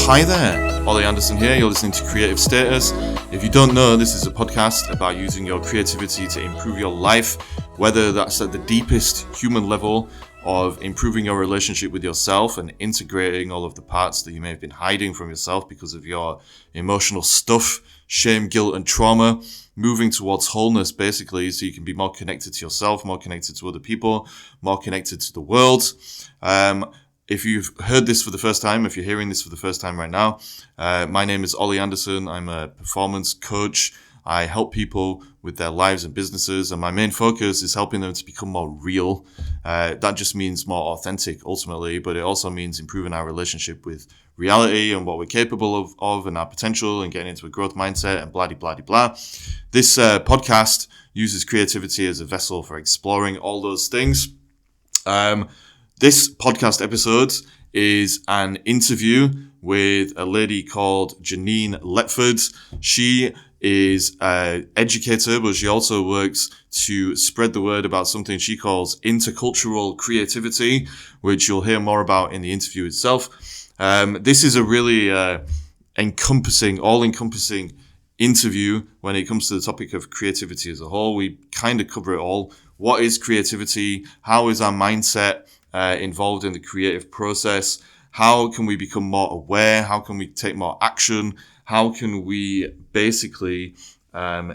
hi there, Ollie Anderson here. You're listening to Creative Status. If you don't know, this is a podcast about using your creativity to improve your life, whether that's at the deepest human level of improving your relationship with yourself and integrating all of the parts that you may have been hiding from yourself because of your emotional stuff, shame, guilt, and trauma, moving towards wholeness, basically, so you can be more connected to yourself, more connected to other people, more connected to the world. If you've heard this for the first time, if you're hearing this for the first time right now, my name is Ollie Anderson. I'm a performance coach. I help people with their lives and businesses, and my main focus is helping them to become more real. That just means more authentic, ultimately, but it also means improving our relationship with reality and what we're capable of and our potential, and getting into a growth mindset and blah-de-blah-de-blah. This podcast uses creativity as a vessel for exploring all those things. This podcast episode is an interview with a lady called Genein Letford. She is an educator, but she also works to spread the word about something she calls intercultural creativity, which you'll hear more about in the interview itself. This is a really all-encompassing interview when it comes to the topic of creativity as a whole. We kind of cover it all. What is creativity? How is our mindset involved in the creative process? How can we become more aware? How can we take more action? How can we basically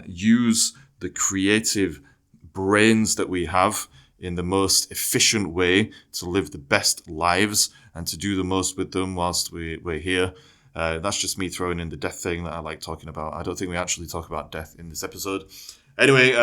use the creative brains that we have in the most efficient way to live the best lives and to do the most with them whilst we're here? That's just me throwing in the death thing that I like talking about. I don't think we actually talk about death in this episode. Anyway,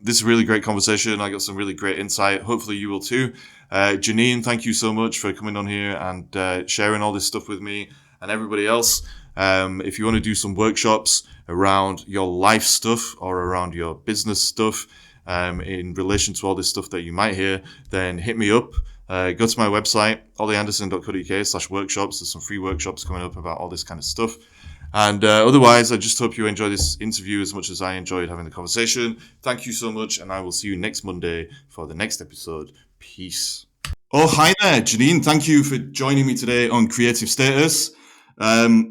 this is a really great conversation. I got some really great insight. Hopefully you will too. Genein, thank you so much for coming on here and sharing all this stuff with me and everybody else. If you want to do some workshops around your life stuff or around your business stuff in relation to all this stuff that you might hear, then hit me up. Go to my website, ollieanderson.co.uk/workshops. There's some free workshops coming up about all this kind of stuff. And otherwise, I just hope you enjoy this interview as much as I enjoyed having the conversation. Thank you so much, and I will see you next Monday for the next episode. Peace. Oh, hi there, Genein. Thank you for joining me today on Creative Status.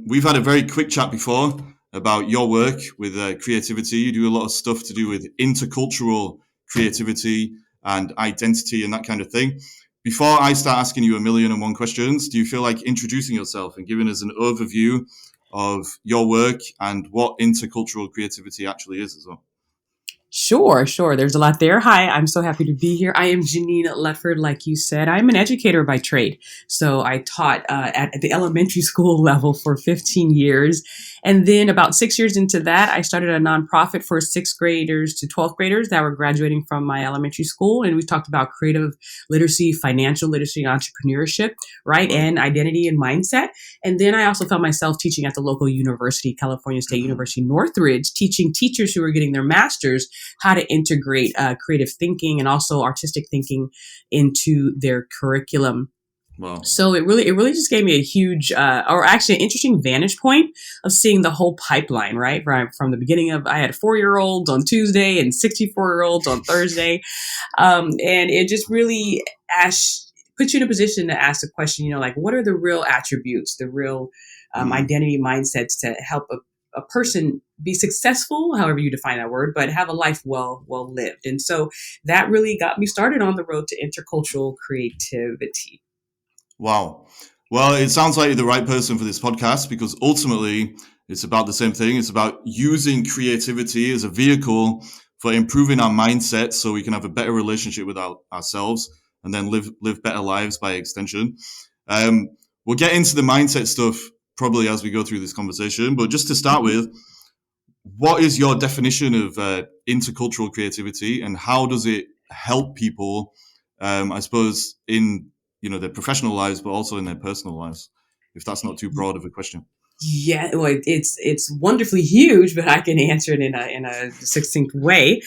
We've had a very quick chat before about your work with creativity. You do a lot of stuff to do with intercultural creativity and identity and that kind of thing. Before I start asking you 1,000,001 questions, do you feel like introducing yourself and giving us an overview of your work and what intercultural creativity actually is as well? Sure. There's a lot there. Hi, I'm so happy to be here. I am Genein Letford, like you said. I'm an educator by trade. So I taught at the elementary school level for 15 years. And then about 6 years into that, I started a nonprofit for 6th graders to 12th graders that were graduating from my elementary school. And we talked about creative literacy, financial literacy, entrepreneurship, right? And identity and mindset. And then I also found myself teaching at the local university, California State University, Northridge, teaching teachers who were getting their master's how to integrate creative thinking and also artistic thinking into their curriculum. Wow. So it really just gave me a huge, or actually an interesting vantage point of seeing the whole pipeline, right? From the beginning of, I had 4-year-olds on Tuesday and 64-year-olds on Thursday. And it just really puts you in a position to ask the question, like, what are the real attributes, the real identity mindsets to help a person be successful, however you define that word, but have a life well lived. And so that really got me started on the road to intercultural creativity. Wow. Well, it sounds like you're the right person for this podcast, because ultimately it's about the same thing. It's about using creativity as a vehicle for improving our mindset so we can have a better relationship with ourselves and then live better lives by extension. We'll get into the mindset stuff probably as we go through this conversation, but just to start with, what is your definition of intercultural creativity, and how does it help people, I suppose, in their professional lives, but also in their personal lives, if that's not too broad of a question? Yeah, well, it's wonderfully huge, but I can answer it in a succinct way.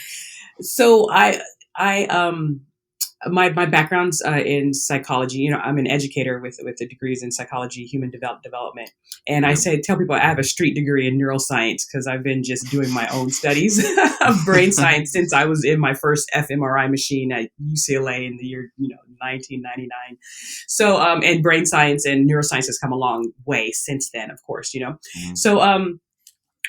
So my background's in psychology. I'm an educator with the degrees in psychology, human development. And I tell people I have a street degree in neuroscience because I've been just doing my own studies of brain science since I was in my first fMRI machine at UCLA in the year 1999. So, and brain science and neuroscience has come a long way since then, of course, Mm, So,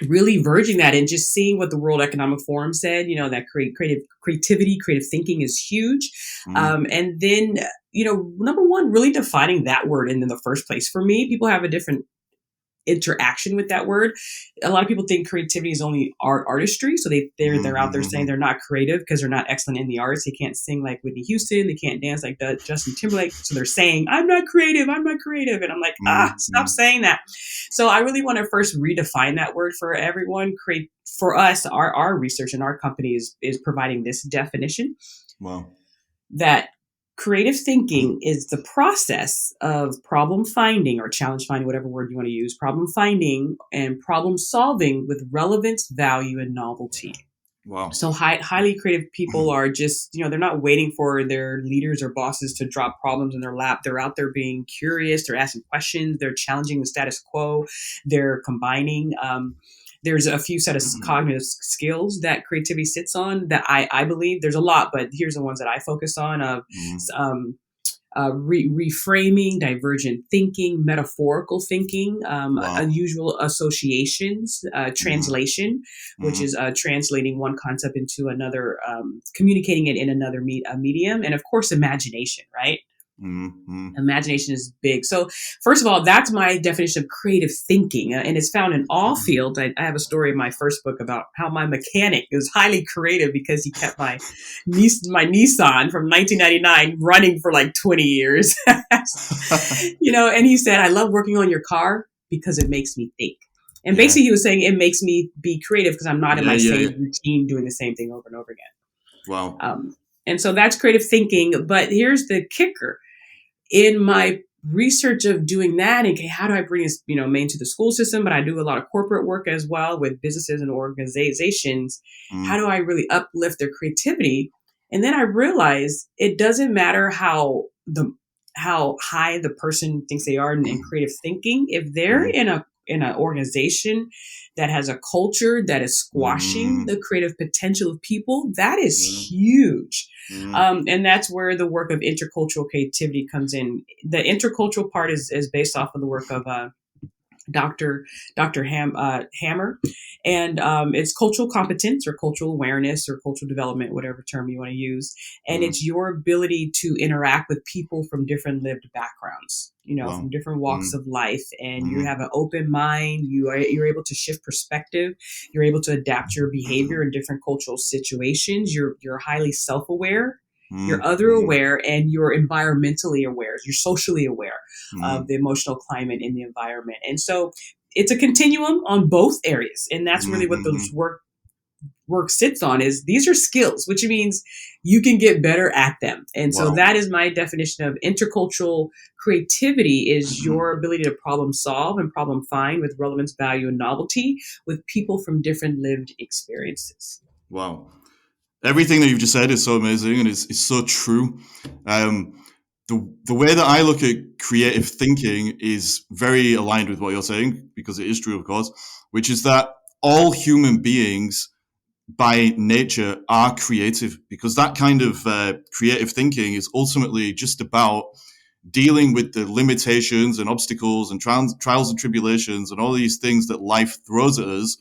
really verging that and just seeing what the World Economic Forum said, that creativity, creative thinking is huge. mm, And then, number one, really defining that word in the first place. For me, people have a different interaction with that word. A lot of people think creativity is only artistry, so they're out there saying they're not creative because they're not excellent in the arts. They can't sing like Whitney Houston, they can't dance like Justin Timberlake, so they're saying I'm not creative, and I'm like, mm, stop mm. saying that. So I really want to first redefine that word for everyone. Create for us, our research and our company is providing this definition Wow. that creative thinking is the process of problem finding or challenge finding, whatever word you want to use, problem finding and problem solving with relevance, value, and novelty. Wow. So highly creative people are just, they're not waiting for their leaders or bosses to drop problems in their lap. They're out there being curious. They're asking questions. They're challenging the status quo. They're combining. There's a few set of cognitive skills that creativity sits on that I believe there's a lot, but here's the ones that I focus on of Mm, um, reframing, divergent thinking, metaphorical thinking, wow. unusual associations, translation, which Mm, is translating one concept into another, communicating it in another medium, and of course, imagination, right? mm, mm. Imagination is big. So, first of all, that's my definition of creative thinking, and it's found in all fields. I have a story in my first book about how my mechanic is highly creative because he kept my Nissan from 1999 running for like 20 years. And he said, "I love working on your car because it makes me think." And Yeah. basically, he was saying it makes me be creative because I'm not in Yeah. my Yeah. Yeah. same routine doing the same thing over and over again. Wow. And so that's creative thinking. But here's the kicker in my research of doing that, and okay, how do I bring this, main to the school system, but I do a lot of corporate work as well with businesses and organizations. How do Mm, I really uplift their creativity? And then I realize it doesn't matter how high the person thinks they are in creative thinking. If they're mm, in an organization that has a culture that is squashing mm, the creative potential of people, that is mm, huge. mm, And that's where the work of intercultural creativity comes in. The intercultural part is based off of the work of Dr. Hammer, and it's cultural competence or cultural awareness or cultural development, whatever term you want to use. And mm. it's your ability to interact with people from different lived backgrounds, from Wow. different walks Mm, of life, and you mm, have an open mind. You're able to shift perspective. You're able to adapt your behavior in different cultural situations. You're highly self aware. You're mm, other mm, aware and you're environmentally aware. You're socially aware of mm, the emotional climate in the environment. And so it's a continuum on both areas. And that's mm, really what mm, those work sits on is these are skills, which means you can get better at them. And so wow. that is my definition of intercultural creativity is your ability to problem solve and problem find with relevance, value, and novelty with people from different lived experiences. Wow. Everything that you've just said is so amazing and it's so true. Um, the way that I look at creative thinking is very aligned with what you're saying because it is true, of course, which is that all human beings by nature are creative because that kind of creative thinking is ultimately just about dealing with the limitations and obstacles and trials and tribulations and all these things that life throws at us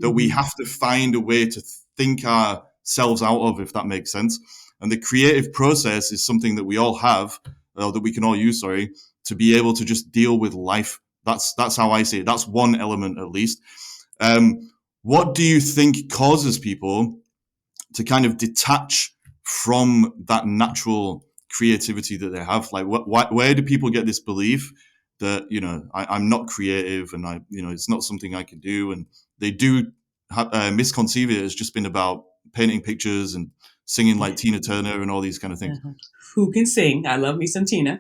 that we Mm-hmm. have to find a way to think ourselves out of, if that makes sense. And the creative process is something that we all have, that we can all use, sorry, to be able to just deal with life. That's how I see it. That's one element at least. What do you think causes people to kind of detach from that natural creativity that they have? Like, where do people get this belief that I'm not creative and it's not something I can do, and they do misconceive it as just been about painting pictures and singing like Tina Turner and all these kind of things. Uh-huh. Who can sing? I love me some Tina.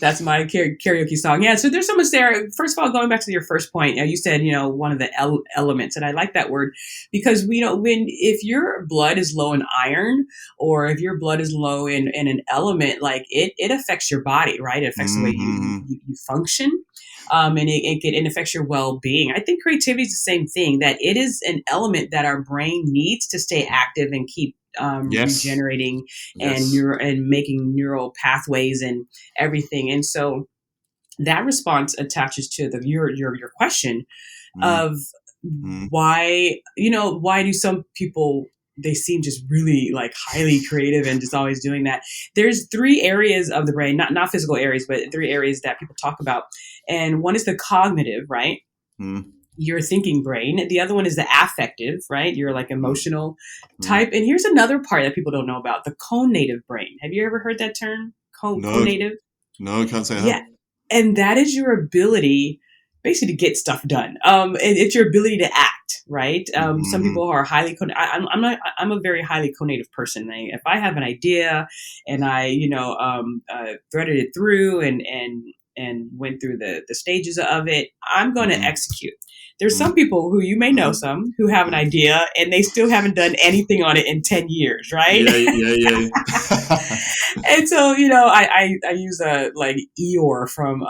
That's my karaoke song. Yeah. So there's so much there. First of all, going back to your first point, you said, one of the elements, and I like that word because we know if your blood is low in iron or if your blood is low in an element, like it affects your body, right? It affects the way Mm-hmm. you function. And it affects your well-being. I think creativity is the same thing, that it is an element that our brain needs to stay active and keep Yes. regenerating and Yes. making neural pathways and everything. And so that response attaches to your question Mm, of mm, why do some people, they seem just really like highly creative and just always doing that. There's three areas of the brain, not physical areas, but three areas that people talk about. And one is the cognitive, right? mm, Your thinking brain. The other one is the affective, right? Your like mm, emotional mm. type. And here's another part that people don't know about, the conative brain. Have you ever heard that term? No, Conative? no, I can't say I Yeah. have. And that is your ability basically to get stuff done. And it's your ability to act, right? Some Mm-hmm. people are highly, I'm not, I'm a very highly conative person. If I have an idea and I, threaded it through and went through the stages of it, I'm going to Mm-hmm. execute. There's some Mm-hmm. people who you may know some who have an Mm-hmm. idea and they still haven't done anything on it in 10 years, right? Yeah, yeah, yeah. And so, I use a like Eeyore from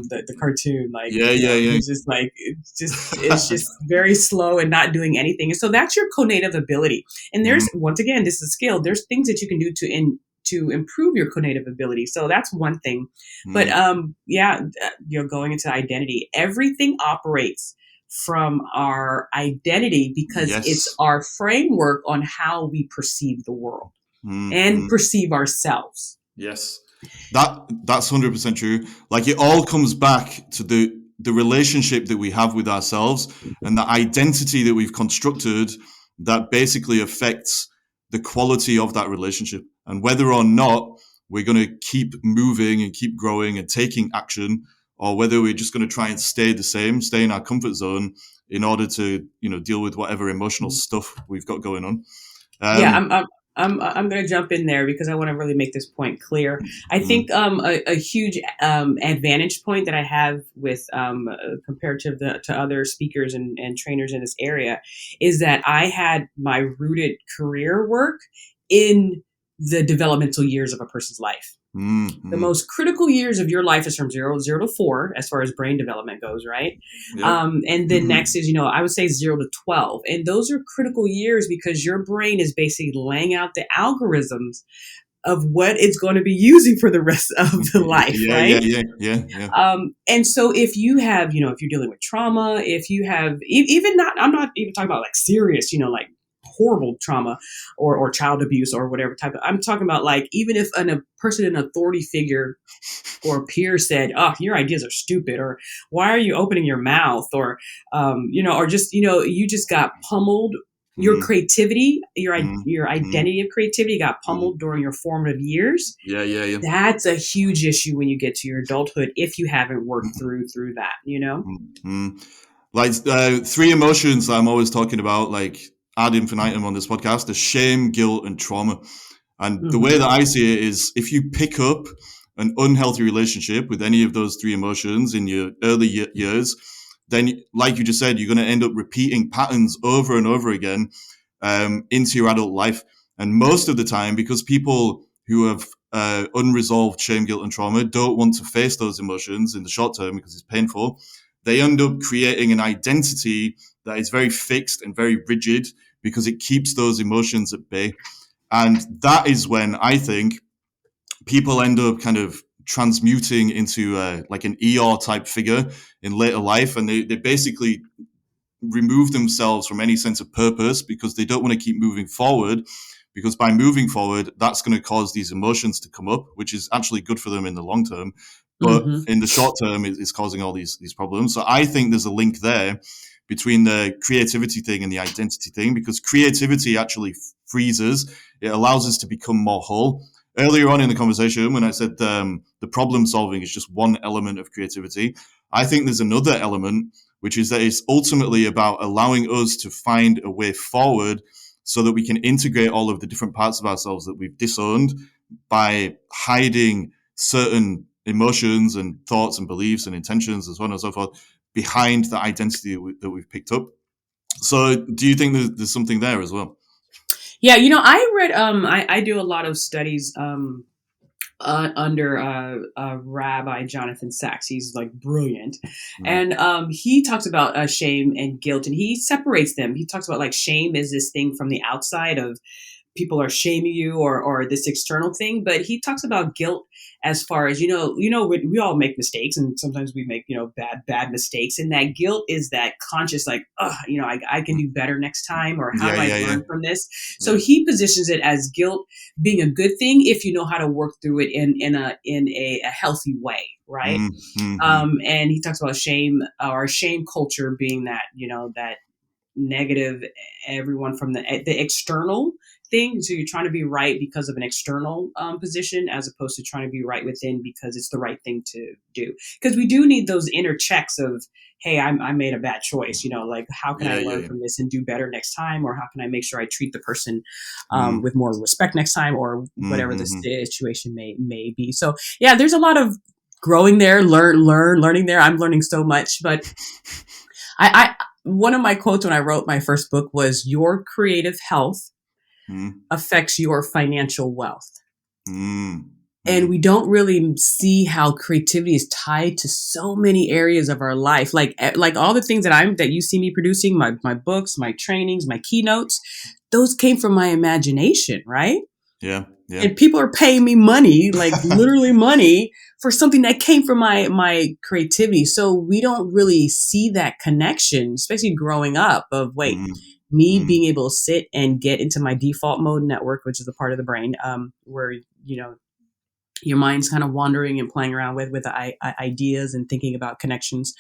the cartoon, like, Yeah, yeah, yeah. he's just like, it's just very slow and not doing anything. And so that's your conative ability. And Mm, there's, once again, this is a skill. There's things that you can do to improve your conative ability. So that's one thing. But mm. yeah, going into identity, everything operates from our identity because it's Yes. our framework on how we perceive the world Mm, and mm. perceive ourselves. Yes. That's 100% true. Like it all comes back to the relationship that we have with ourselves and the identity that we've constructed that basically affects the quality of that relationship and whether or not we're going to keep moving and keep growing and taking action or whether we're just going to try and stay the same, stay in our comfort zone in order to, deal with whatever emotional stuff we've got going on. Yeah, Um, I'm going to jump in there because I want to really make this point clear. I mm, think a huge advantage point that I have with compared to other speakers and trainers in this area is that I had my rooted career work in the developmental years of a person's life. mm, The mm. most critical years of your life is from zero to 4 as far as brain development goes, right? Yep. And then next is, I would say 0 to 12. And those are critical years because your brain is basically laying out the algorithms of what it's going to be using for the rest of the life, Yeah, yeah, right? yeah, yeah, yeah. And so if you have, if you're dealing with trauma, if you have even not, I'm not even talking about like serious, like horrible trauma or child abuse or whatever type of, I'm talking about like, even if a person in authority figure or a peer said, "Oh, your ideas are stupid," or "Why are you opening your mouth?" or or just you just got pummeled. Your Mm, creativity, mm, your mm, identity of creativity got mm. pummeled during your formative years. Yeah, yeah, yeah. That's a huge issue when you get to your adulthood if you haven't worked through that. Mm, mm. Like three emotions that I'm always talking about, like ad infinitum on this podcast: the shame, guilt, and trauma. And the way Hmm. that I see it is, if you pick up an unhealthy relationship with any of those three emotions in your early years, then, like you just said, you're going to end up repeating patterns over and over again into your adult life. And most of the time, because people who have unresolved shame, guilt, and trauma don't want to face those emotions in the short term because it's painful, they end up creating an identity that is very fixed and very rigid because it keeps those emotions at bay. And that is when I think people end up kind of transmuting into like an ER type figure in later life. And they basically remove themselves from any sense of purpose because they don't want to keep moving forward. Because by moving forward, that's going to cause these emotions to come up, which is actually good for them in the long term. But Hmm. in the short term, it's causing all these problems. So I think there's a link there between the creativity thing and the identity thing, because creativity actually frees us. It allows us to become more whole. Earlier on in the conversation, when I said the problem solving is just one element of creativity, I think there's another element, which is that it's ultimately about allowing us to find a way forward so that we can integrate all of the different parts of ourselves that we've disowned by hiding certain emotions and thoughts and beliefs and intentions and so on and so forth behind the identity that we've picked up. So do you think there's something there as well? Yeah, I read. I do a lot of studies. Under Rabbi Jonathan Sachs. He's like brilliant. Mm, And he talks about shame and guilt and he separates them. He talks about like shame is this thing from the outside of people are shaming you or this external thing, but he talks about guilt as far as, we all make mistakes, and sometimes we make, bad mistakes. And that guilt is that conscious, like, I can do better next time, or how Yeah, do I yeah, yeah, learn from this? So yeah. he positions it as guilt being a good thing if you know how to work through it in a healthy way, right? Mm-hmm. And he talks about shame, or shame culture being that, that negative, everyone from the external thing. So you're trying to be right because of an external position, as opposed to trying to be right within because it's the right thing to do. Because we do need those inner checks of, hey, I made a bad choice. Like, how can I Yeah, yeah, learn yeah. from this and do better next time? Or how can I make sure I treat the person Mm, with more respect next time, or whatever the mm-hmm. situation may be. So yeah, there's a lot of growing there, learning there. I'm learning so much, but I one of my quotes when I wrote my first book was, "Your creative health Mm, affects your financial wealth." mm, And mm, we don't really see how creativity is tied to so many areas of our life. Like all the things that you see me producing, my books, my trainings, my keynotes, those came from my imagination, right? yeah, yeah. And people are paying me money, like literally money, for something that came from my creativity. So we don't really see that connection, especially growing up, of, wait, Mm, me mm, being able to sit and get into my default mode network, which is the part of the brain where your mind's kind of wandering and playing around with ideas and thinking about connections,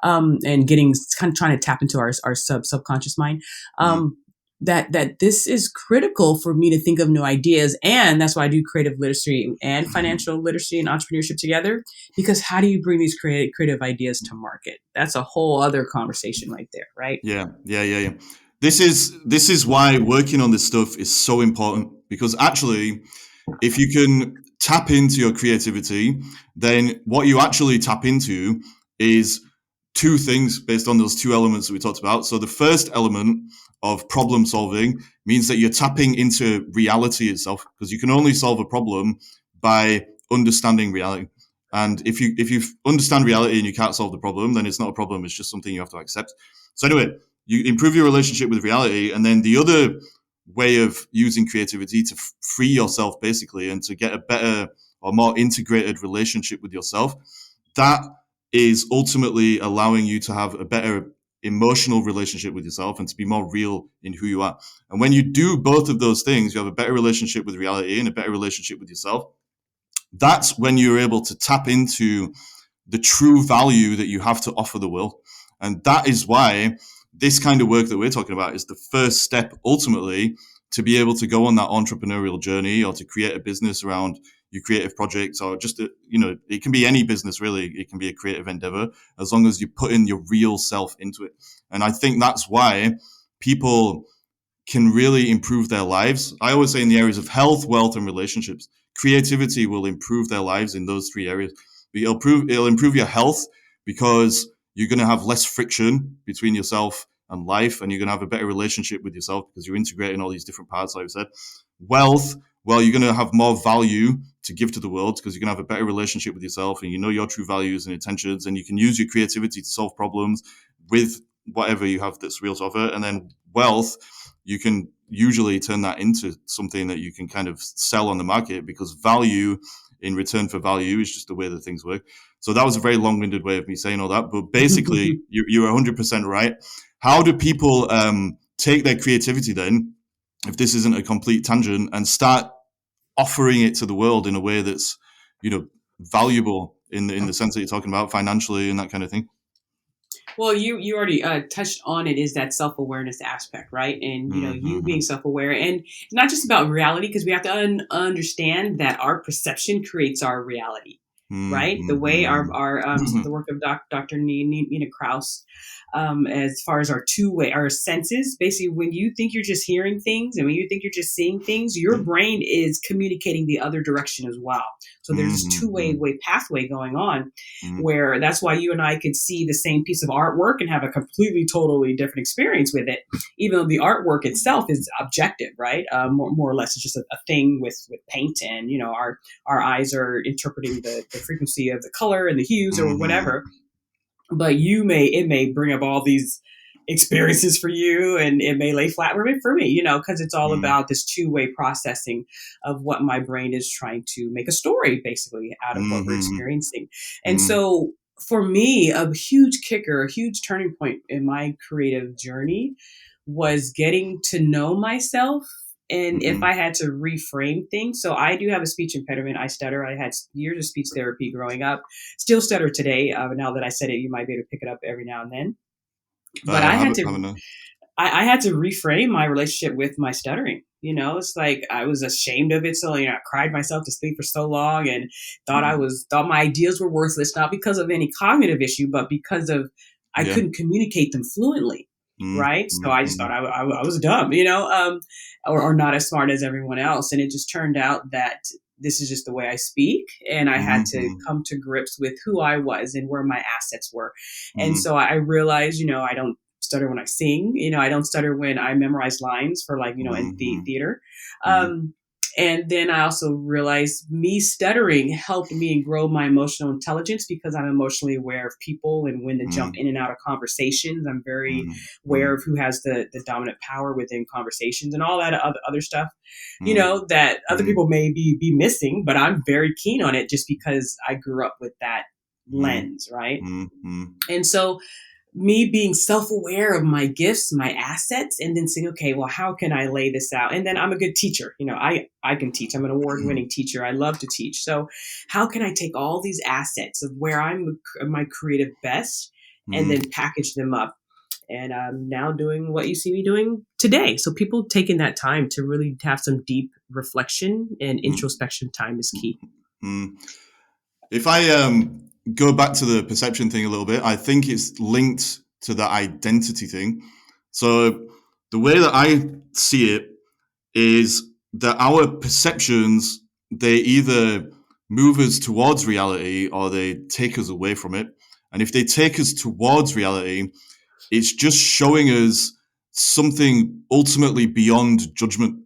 and getting kind of trying to tap into our subconscious mind. mm, That this is critical for me to think of new ideas, and that's why I do creative literacy and mm. financial literacy and entrepreneurship together. Because how do you bring these creative ideas to market? That's a whole other conversation right there, right? Yeah, yeah, yeah, yeah. This is why working on this stuff is so important, because actually, if you can tap into your creativity, then what you actually tap into is two things based on those two elements that we talked about. So the first element of problem solving means that you're tapping into reality itself, because you can only solve a problem by understanding reality. And if you understand reality and you can't solve the problem, then it's not a problem. It's just something you have to accept. So anyway, you improve your relationship with reality, and then the other way of using creativity to free yourself, basically, and to get a better or more integrated relationship with yourself, that is ultimately allowing you to have a better emotional relationship with yourself and to be more real in who you are. And when you do both of those things, you have a better relationship with reality and a better relationship with yourself. That's when you're able to tap into the true value that you have to offer the world. And that is why this kind of work that we're talking about is the first step, ultimately, to be able to go on that entrepreneurial journey, or to create a business around your creative projects, or just, it can be any business, really. It can be a creative endeavor, as long as you put in your real self into it. And I think that's why people can really improve their lives. I always say, in the areas of health, wealth, and relationships, creativity will improve their lives in those three areas. It'll improve your health, because you're going to have less friction between yourself and life, and you're going to have a better relationship with yourself because you're integrating all these different parts, like I said. Wealth, well, you're going to have more value to give to the world, because you're going to have a better relationship with yourself, and you know your true values and intentions, and you can use your creativity to solve problems with whatever you have that's real to offer. And then wealth, you can usually turn that into something that you can kind of sell on the market, because value in return for value is just the way that things work. So that was a very long-winded way of me saying all that, but basically you're 100% right. How do people take their creativity then, if this isn't a complete tangent, and start offering it to the world in a way that's, valuable in the sense that you're talking about, financially and that kind of thing? Well, you already touched on it, is that self-awareness aspect, right? And you being Mm-hmm. self-aware, and it's not just about reality, because we have to understand that our perception creates our reality, right? The way our the work of Dr. Nina Kraus, as far as our senses, basically, when you think you're just hearing things and when you think you're just seeing things, your brain is communicating the other direction as well. So there's this two-way pathway going on, where that's why you and I could see the same piece of artwork and have a completely, totally different experience with it, even though the artwork itself is objective, right? More or less, it's just a thing with paint, and our eyes are interpreting the frequency of the color and the hues or whatever. But it may bring up all these experiences for you, and it may lay flat for me, because it's all mm, about this two-way processing of what my brain is trying to make a story basically out of what we're mhm, experiencing. And mm, so for me, a huge kicker, a huge turning point in my creative journey was getting to know myself. And if mhm, I had to reframe things, so I do have a speech impediment. I stutter. I had years of speech therapy growing up, still stutter today. Now that I said it, you might be able to pick it up every now and then. But haven't know. I had to reframe my relationship with my stuttering. It's like I was ashamed of it. So, I cried myself to sleep for so long and Mm, thought my ideas were worthless, not because of any cognitive issue, but because of I yeah. couldn't communicate them fluently. Mm, Right. So mm, I just thought mm, I was dumb, or not as smart as everyone else. And it just turned out that this is just the way I speak. And I had mhm, to mm, come to grips with who I was and where my assets were. And mm, so I realized, I don't stutter when I sing. I don't stutter when I memorize lines for like, in mhm, theater. mhm, Um, and then I also realized me stuttering helped me grow my emotional intelligence because I'm emotionally aware of people and when to jump mm, in and out of conversations. I'm very mhm, aware mm, of who has the dominant power within conversations and all that other stuff, mm, that other mm, people may be missing, but I'm very keen on it just because I grew up with that mm, lens, right? mm, mm, And so me being self-aware of my gifts, my assets, and then saying, okay, well, how can I lay this out? And then I'm a good teacher. I can teach. I'm an award-winning teacher. I love to teach. So how can I take all these assets of where I'm my creative best and then mm, package them up? And I'm now doing what you see me doing today. So people taking that time to really have some deep reflection and mm, introspection time is key. mm. If I go back to the perception thing a little bit, I think it's linked to the identity thing. So the way that I see it is that our perceptions, they either move us towards reality or they take us away from it. And if they take us towards reality, it's just showing us something ultimately beyond judgment.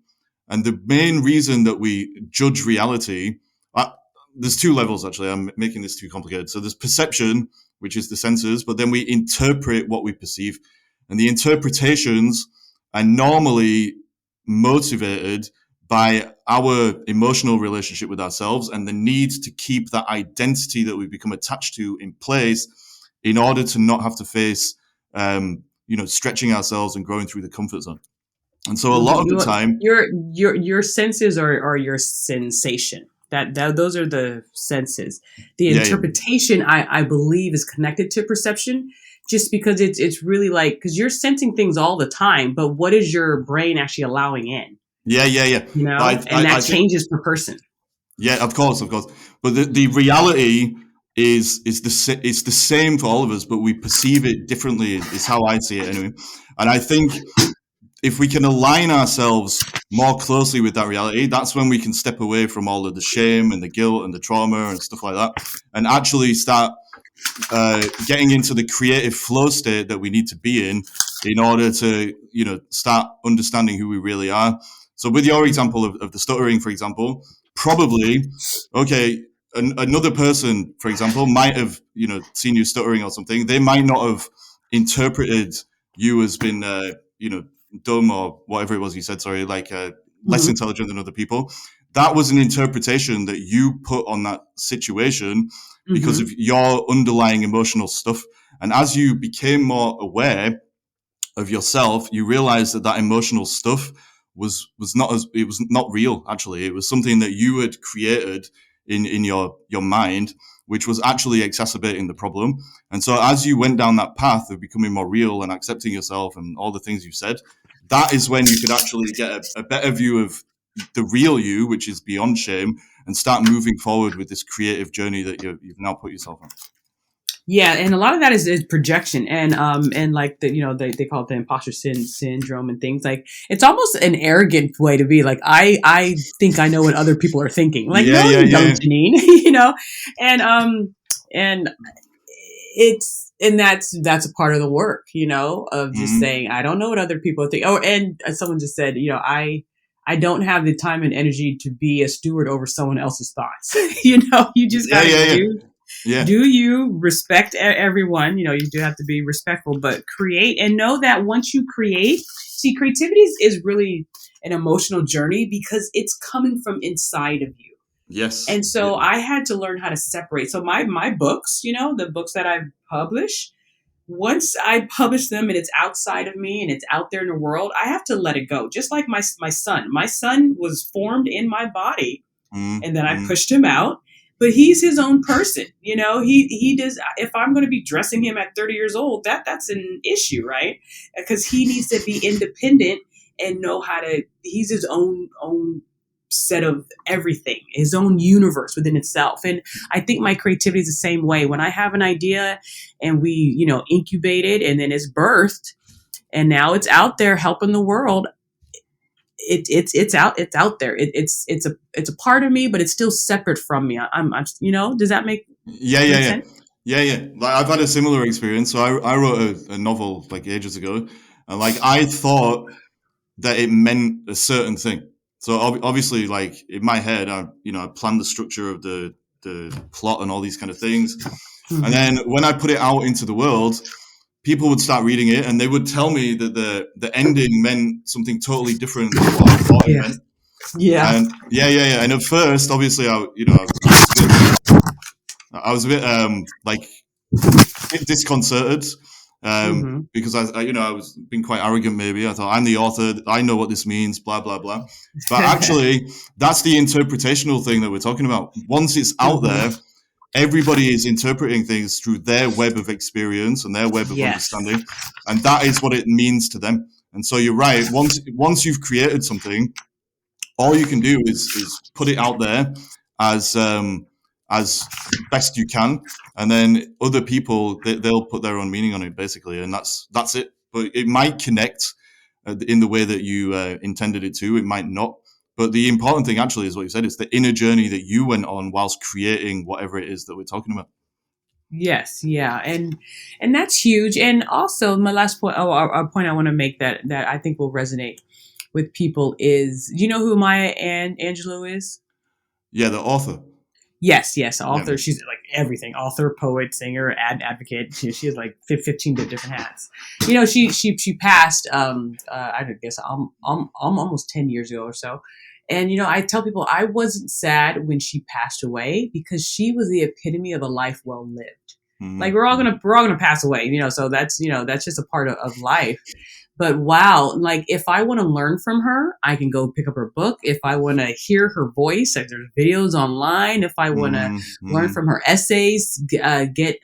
And the main reason that we judge reality, uh, there's two levels actually. I'm making this too complicated. So there's perception, which is the senses, but then we interpret what we perceive. And the interpretations are normally motivated by our emotional relationship with ourselves and the need to keep that identity that we become attached to in place in order to not have to face stretching ourselves and growing through the comfort zone. And so a lot of the time, Your senses are your sensation. That those are the senses. The yeah, yeah, interpretation, I believe, is connected to perception, just because it's really like because you're sensing things all the time, but what is your brain actually allowing in? yeah, yeah, yeah. But And that I think, changes per person. yeah, of course, of course. But the reality it's the same for all of us, but we perceive it differently. Is how I see it anyway. And I think if we can align ourselves more closely with that reality, that's when we can step away from all of the shame and the guilt and the trauma and stuff like that, and actually start getting into the creative flow state that we need to be in order to start understanding who we really are. So with your example of the stuttering, for example, probably okay, another person, for example, might have seen you stuttering or something. They might not have interpreted you as being dumb or whatever it was you said, sorry, like less Mhm. intelligent than other people. That was an interpretation that you put on that situation because of Mhm. your underlying emotional stuff. And as you became more aware of yourself, you realized that that emotional stuff was not real. Actually, it was something that you had created in your mind, which was actually exacerbating the problem. And so, as you went down that path of becoming more real and accepting yourself and all the things you said, that is when you could actually get a better view of the real you, which is beyond shame, and start moving forward with this creative journey that you've now put yourself on. Yeah, and a lot of that is projection, and like they call it the imposter syndrome and things like it's almost an arrogant way to be like I think I know what other people are thinking. Like Yeah, no, yeah, you yeah, don't, yeah. Janine. And and that's a part of the work, of just Mm-hmm. saying I don't know what other people think. Oh, and someone just said, I don't have the time and energy to be a steward over someone else's thoughts. You just Yeah, got to yeah, yeah. do. Yeah. Do you respect everyone? You know, you do have to be respectful, but create and know that once you create, see, creativity is really an emotional journey because it's coming from inside of you. Yes. And Yeah. so I had to learn how to separate. So my books, you know, the books that I publish, once I publish them and it's outside of me and it's out there in the world, I have to let it go. Just like my son. My son was formed in my body Mm, and then I mm. pushed him out. But he's his own person, you know. He does. If I'm going to be dressing him at 30 years old, that's an issue, right? Because he needs to be independent and know how to. He's his own set of everything, his own universe within itself. And I think my creativity is the same way. When I have an idea, and we incubate it, and then it's birthed, and now it's out there helping the world, it's out there. It's a part of me, but it's still separate from me. I'm does that Yeah, yeah, make yeah, sense? yeah, yeah. Like I've had a similar experience. So I wrote a novel like ages ago, and like I thought that it meant a certain thing. So obviously, like in my head, I planned the structure of the plot and all these kind of things, and Mm-hmm. then when I put it out into the world, people would start reading it, and they would tell me that the ending meant something totally different to what I thought it Yeah. meant. Yeah. And yeah, yeah, yeah. And at first, obviously, I was a bit like a bit disconcerted Mm-hmm. because I was being quite arrogant. Maybe I thought I'm the author, I know what this means, blah blah blah. But actually, that's the interpretational thing that we're talking about. Once it's out Mm-hmm. there, everybody is interpreting things through their web of experience and their web of Yes. understanding, and that is what it means to them. And so you're right. Once you've created something, all you can do is put it out there as as best you can, and then other people they'll put their own meaning on it basically, and that's it. But it might connect in the way that you intended it to. It might not. But the important thing actually is what you said. It's the inner journey that you went on whilst creating whatever it is that we're talking about. Yes. Yeah. And that's huge. And also, my last point, a point I want to make that I think will resonate with people is, you know who Maya Angelou is? Yeah, the author. Yes, yes, Yeah. author. She's like everything: author, poet, singer, advocate. She has like 15 different hats. You know, she passed. I guess almost 10 years ago or so. And I tell people I wasn't sad when she passed away because she was the epitome of a life well lived. Like Mm-hmm. we're all gonna pass away. So that's just a part of life. But wow, like if I want to learn from her, I can go pick up her book. If I want to hear her voice, like there's videos online. If I want to learn Mm-hmm. from her essays, get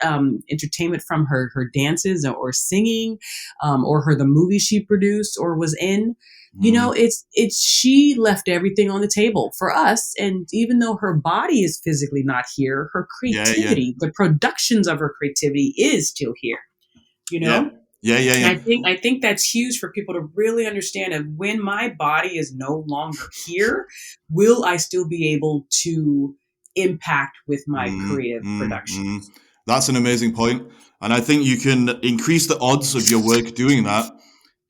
entertainment from her dances or singing, or the movie she produced or was in. Mm-hmm. It's she left everything on the table for us, and even though her body is physically not here, her Yeah, yeah, creativity, the productions of her creativity, is still here. You yeah, know. yeah, yeah, And yeah. I think that's huge for people to really understand that when my body is no longer here, will I still be able to impact with my Mm, creative mm, mm. productions? That's an amazing point. And I think you can increase the odds of your work doing that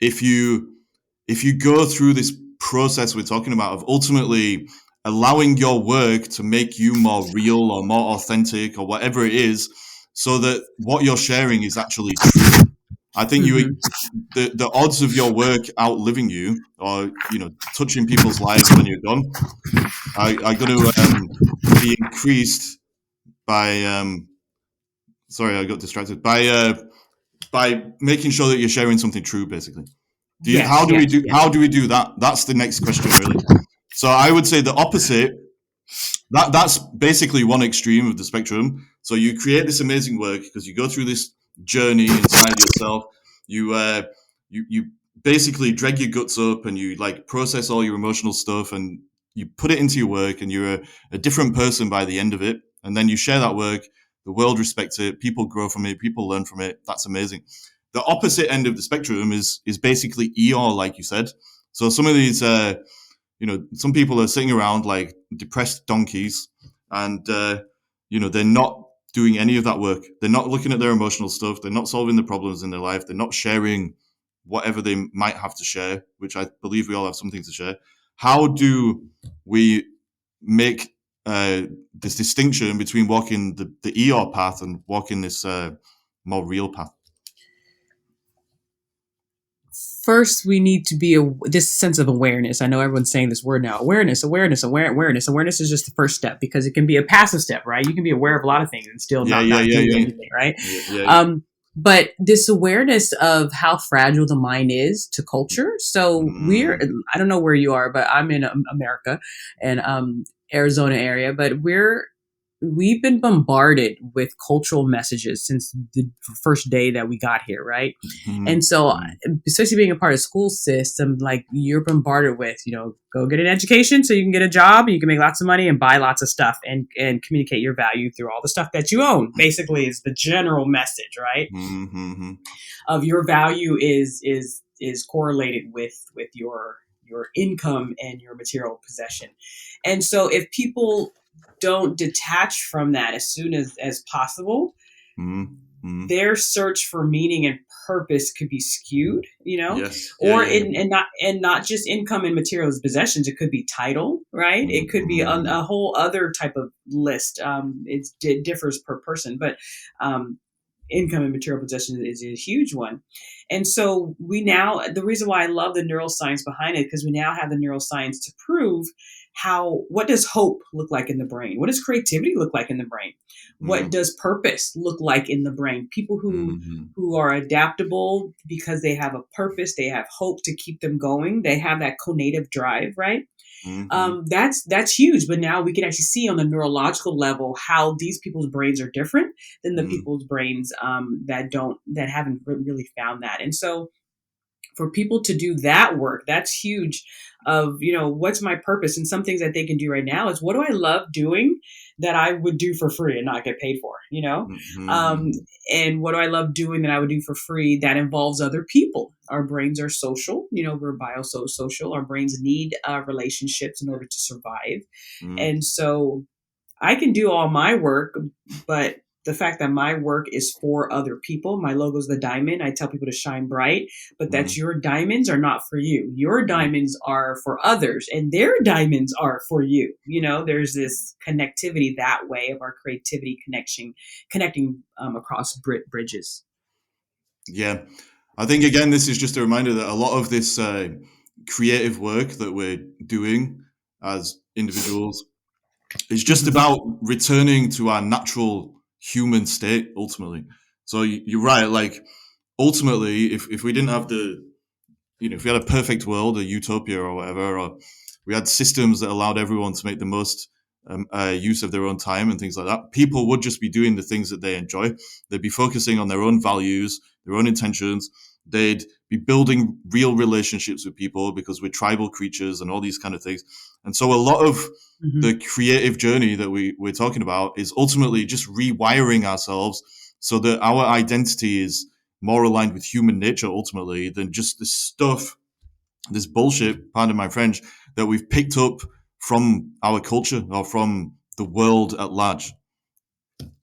if you go through this process we're talking about of ultimately allowing your work to make you more real or more authentic or whatever it is, so that what you're sharing is actually true. I think Mm-hmm. the odds of your work outliving you or touching people's lives when you're gone are going to be increased by sorry, I got distracted by making sure that you're sharing something true. Basically, Yes, yes, yes. how do we do that? That's the next question, really. So I would say the opposite. That's basically one extreme of the spectrum. So you create this amazing work because you go through this journey inside yourself. You basically drag your guts up and you like process all your emotional stuff and you put it into your work and you're a different person by the end of it. And then you share that work. The world respects it. People grow from it. People learn from it. That's amazing. The opposite end of the spectrum is basically Eeyore, like you said. So some of these some people are sitting around like depressed donkeys and they're not doing any of that work. They're not looking at their emotional stuff. They're not solving the problems in their life. They're not sharing whatever they might have to share, which I believe we all have something to share. How do we make this distinction between walking the Eeyore path and walking this more real path? First, we need to be this sense of awareness. I know everyone's saying this word now. Awareness. Awareness is just the first step, because it can be a passive step, right? You can be aware of a lot of things and still not do anything, right? Yeah. But this awareness of how fragile the mind is to culture. So I don't know where you are, but I'm in America and Arizona area, but we've been bombarded with cultural messages since the first day that we got here, right? And so, especially being a part of the school system, like you're bombarded with, go get an education so you can get a job, you can make lots of money and buy lots of stuff and communicate your value through all the stuff that you own. Basically, is the general message, right? Of your value is correlated with your income and your material possession. And so, if people don't detach from that as soon as possible, their search for meaning and purpose could be skewed, Yes. or not just income and materials possessions. It could be title, right? It could be a whole other type of list. It differs per person, but income and material possessions is a huge one. And so the reason why I love the neuroscience behind it, because we now have the neuroscience to prove what does hope look like in the brain? What does creativity look like in the brain? What does purpose look like in the brain? People who are adaptable because they have a purpose, they have hope to keep them going. They have that conative drive, right? That's huge. But now we can actually see on the neurological level how these people's brains are different than the people's brains that haven't really found that. And so for people to do that work, that's huge. Of, what's my purpose? And some things that they can do right now is, what do I love doing that I would do for free and not get paid for, and what do I love doing that I would do for free that involves other people? Our brains are social, we're biosocial. Our brains need relationships in order to survive. And so I can do all my work, but the fact that my work is for other people, my logo is the diamond. I tell people to shine bright, but that's your diamonds are not for you. Your diamonds are for others, and their diamonds are for you. There's this connectivity that way of our creativity connecting across bridges. Yeah. I think, again, this is just a reminder that a lot of this creative work that we're doing as individuals is just about returning to our natural human state, ultimately. So you're right. Like, ultimately, if we didn't have if we had a perfect world, a utopia or whatever, or we had systems that allowed everyone to make the most use of their own time and things like that, people would just be doing the things that they enjoy. They'd be focusing on their own values, their own intentions. They'd be building real relationships with people, because we're tribal creatures and all these kind of things. And so a lot of the creative journey that we're talking about is ultimately just rewiring ourselves so that our identity is more aligned with human nature, ultimately, than just this stuff, this bullshit, pardon my French, that we've picked up from our culture or from the world at large.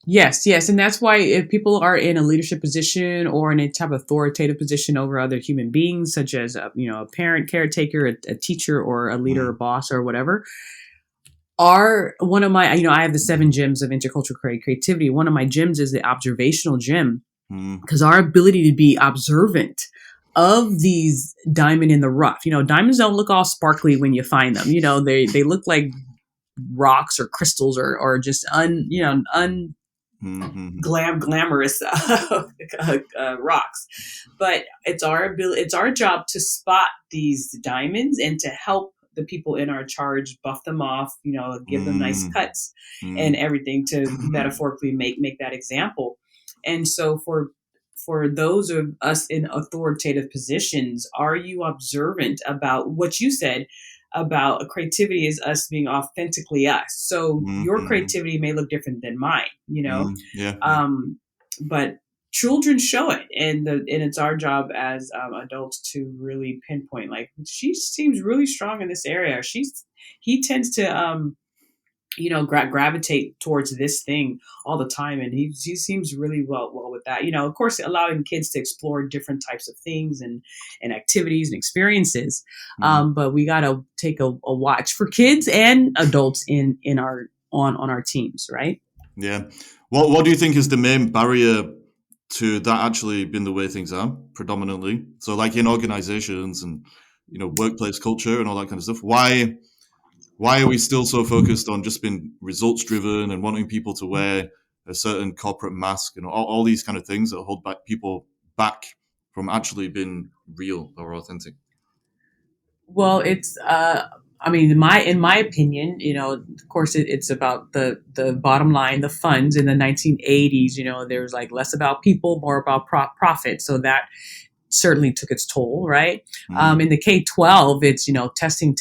Yes. And that's why if people are in a leadership position or in a type of authoritative position over other human beings, such as a parent, caretaker, a teacher, or a leader or boss or whatever, one of my, I have the 7 gems of intercultural creativity. One of my gems is the observational gem, because our ability to be observant of these diamond in the rough. Diamonds don't look all sparkly when you find them. They look like rocks or crystals or just glamorous rocks. But it's our job to spot these diamonds and to help the people in our charge buff them off, give them nice cuts and everything, to metaphorically make that example. And so for those of us in authoritative positions, are you observant about what you said about creativity is us being authentically us? So your creativity may look different than mine, but children show it, and it's our job as adults to really pinpoint, like, she seems really strong in this area. He tends to gravitate towards this thing all the time, and he seems really well with that. Of course, allowing kids to explore different types of things and activities and experiences. But we got to take a watch for kids and adults in our on our teams, right? Yeah. What do you think is the main barrier to that actually being the way things are predominantly? So like in organizations and workplace culture and all that kind of stuff. Why are we still so focused on just being results driven and wanting people to wear a certain corporate mask and all these kind of things that hold back people back from actually being real or authentic? Well, it's I mean, in my opinion, of course, it's about the bottom line, the funds. In the 1980s, there was like less about people, more about profit. So that certainly took its toll, right? Mm, In the K-12, it's testing,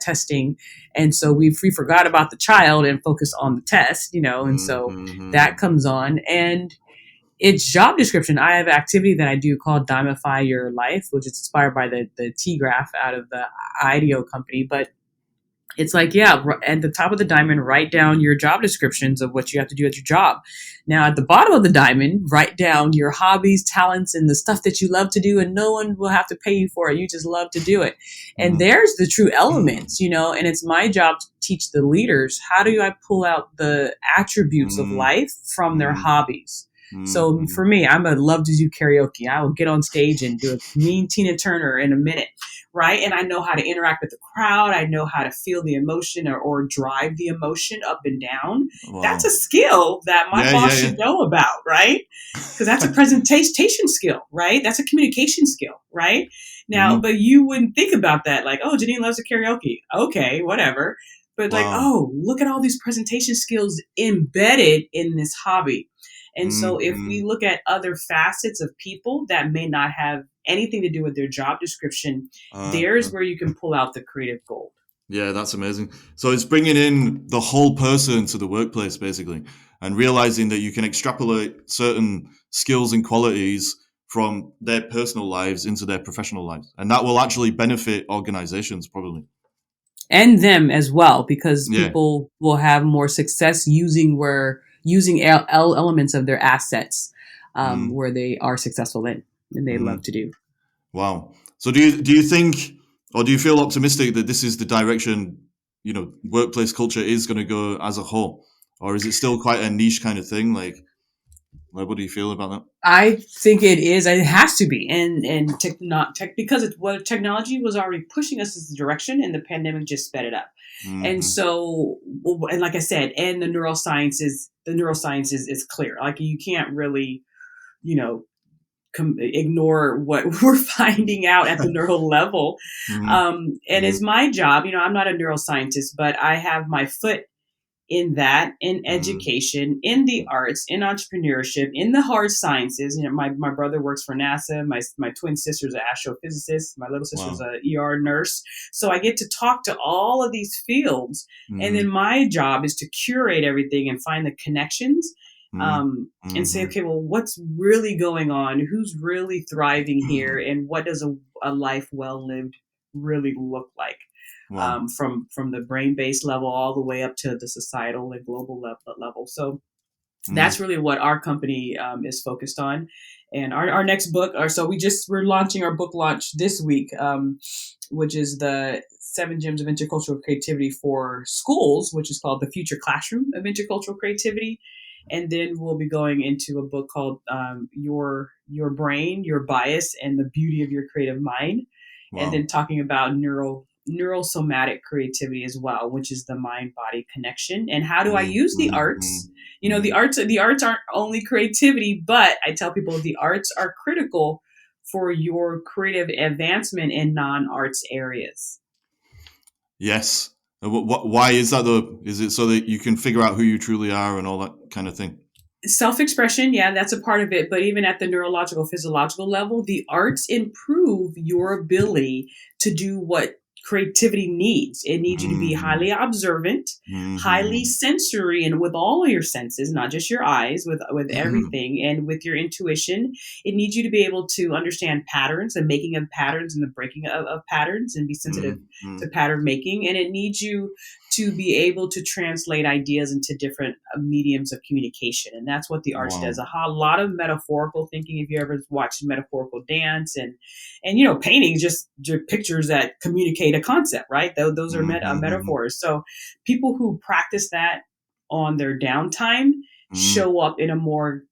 testing, and so we forgot about the child and focused on the test, and mm, so mm, that mm. comes on. And it's job description. I have an activity that I do called Diamify Your Life, which is inspired by the T graph out of the IDEO company. But it's like, yeah, at the top of the diamond, write down your job descriptions of what you have to do at your job. Now, at the bottom of the diamond, write down your hobbies, talents, and the stuff that you love to do, and no one will have to pay you for it. You just love to do it. And Mm, there's the true elements, and it's my job to teach the leaders how do I pull out the attributes of mm, life from their mm, hobbies. mm, So for mm. me, I'm a love to do karaoke. I will get on stage and do a mean Tina Turner in a minute, right? And I know how to interact with the crowd. I know how to feel the emotion or drive the emotion up and down. That's a Wow. skill that my Yeah, boss yeah, yeah. should know about, right? Because that's a presentation skill, right? That's a communication skill, right? Now, Hmm. but you wouldn't think about that, like, oh, Janine loves a karaoke. Okay, whatever. But like, Wow. oh, look at all these presentation skills embedded in this hobby. And so if we Mm-hmm. look at other facets of people that may not have anything to do with their job description, there's where you can pull out the creative gold. Yeah, that's amazing. So it's bringing in the whole person to the workplace, basically, and realizing that you can extrapolate certain skills and qualities from their personal lives into their professional lives. And that will actually benefit organizations, probably. And them as well, because Yeah. people will have more success using elements of their assets Mm, where they are successful in and they love mm. to do. Wow. So do you think, or do you feel optimistic that this is the direction, workplace culture is going to go as a whole? Or is it still quite a niche kind of thing? Like what do you feel about that? I think it is. It has to be, and tech because it's what technology was already pushing us in this direction, and the pandemic just sped it up. And Mm-hmm. so, and like I said, and the neuroscience is clear. Like you can't really, you know, ignore what we're finding out at the neural level. Mm-hmm. And Mm-hmm. it's my job. I'm not a neuroscientist, but I have my foot in that, in Mm-hmm. education, in the arts, in entrepreneurship, in the hard sciences. My brother works for NASA. My twin sister's an astrophysicist. My little sister's Wow. a ER nurse. So I get to talk to all of these fields. And Mm-hmm. then my job is to curate everything and find the connections. Mm-hmm. And say, Mm-hmm. okay, well, what's really going on? Who's really thriving here? And what does a life well lived really look like? Wow. From the brain based level all the way up to the societal and global level. So Mm-hmm. that's really what our company is focused on. And our next book, or so we're launching our book launch this week, which is the 7 Gems of Intercultural Creativity for Schools, which is called The Future Classroom of Intercultural Creativity. And then we'll be going into a book called Your Brain, Your Bias, and the Beauty of Your Creative Mind, and then Wow. talking about neurosomatic creativity as well, which is the mind body connection. And how do I use the Mm-hmm. arts? Mm-hmm. The arts aren't only creativity, but I tell people the arts are critical for your creative advancement in non-arts areas. Yes. Why is that though? Is it so that you can figure out who you truly are and all that kind of thing? Self-expression, yeah, that's a part of it, but even at the neurological physiological level, the arts improve your ability to do what creativity needs. It needs you to be Mm-hmm. highly observant, highly Mm-hmm. sensory, and with all of your senses, not just your eyes, with everything, and with your intuition. It needs you to be able to understand patterns, the making of patterns and the breaking of patterns, and be sensitive Mm-hmm. to pattern making. And it needs you to be able to translate ideas into different mediums of communication. And that's what the arts does. Wow. A lot of metaphorical thinking. If you ever watched metaphorical dance and painting, just pictures that communicate a concept, right? Those are Mm-hmm. metaphors. So people who practice that on their downtime Mm. show up in a more